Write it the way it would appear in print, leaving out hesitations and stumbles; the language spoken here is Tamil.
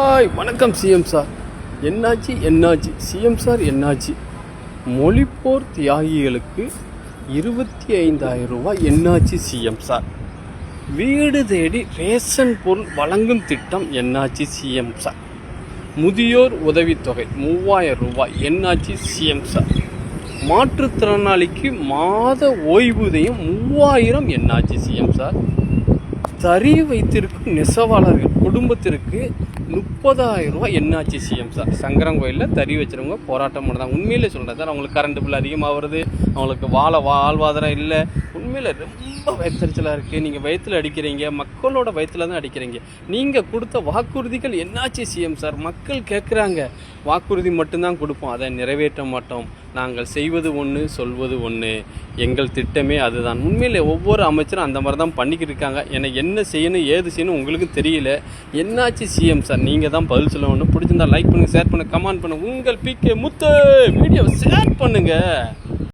ஹாய் வணக்கம் சிஎம் சார். என்னாச்சு சிஎம் சார் என்னாச்சு? மொழிப்போர் தியாகிகளுக்கு 25,000 ரூபாய் என்னாச்சு சிஎம் சார்? வீடு தேடி ரேஷன் பொருள் வழங்கும் திட்டம் என்னாச்சு சிஎம் சார்? முதியோர் உதவித்தொகை 3,000 ரூபாய் என்னாச்சு சிஎம் சார்? மாற்றுத்திறனாளிக்கு மாத ஓய்வூதியம் 3,000 என்னாச்சு சிஎம் சார்? தறி வைத்திருக்கும் நெசவாளர்கள் குடும்பத்திற்கு 30,000 ரூபாய் என்னாச்சு சிஎம் சார்? சங்கரங்கோயிலில் தறி வச்சுருவங்க போராட்டம் பண்ணுறாங்க. உண்மையிலே சொல்கிறேன் சார், அவங்களுக்கு கரண்ட் பில் அதிகமாக வருது, அவங்களுக்கு வாழ்வாதாரம் இல்லை. உண்மையில் ரொம்ப வயிற்றுச்சலாக இருக்குது. நீங்கள் வயிற்றில் அடிக்கிறீங்க, மக்களோட வயிற்றில் தான் அடிக்கிறீங்க. நீங்கள் கொடுத்த வாக்குறுதிகள் என்னாச்சு சிஎம் சார்? மக்கள் கேட்குறாங்க, வாக்குறுதி மட்டும்தான் கொடுப்போம், அதை நிறைவேற்ற மாட்டோம், நாங்கள் செய்வது ஒன்று சொல்வது ஒன்று, எங்கள் திட்டமே அதுதான். உண்மையிலே ஒவ்வொரு அமைச்சரும் அந்த மாதிரி தான் பண்ணிக்கிட்டு இருக்காங்க. எனக்கு என்ன செய்யணும் ஏது செய்யணும் உங்களுக்கு தெரியல. என்னாச்சு சிஎம் சார்? நீங்கள் தான் பதில் சொல்லணும். பிடிச்சிருந்தா லைக் பண்ணுங்கள், ஷேர் பண்ணுங்கள், கமெண்ட் பண்ணுங்கள். உங்கள் பிகே முத்து வீடியோவை ஷேர் பண்ணுங்கள்.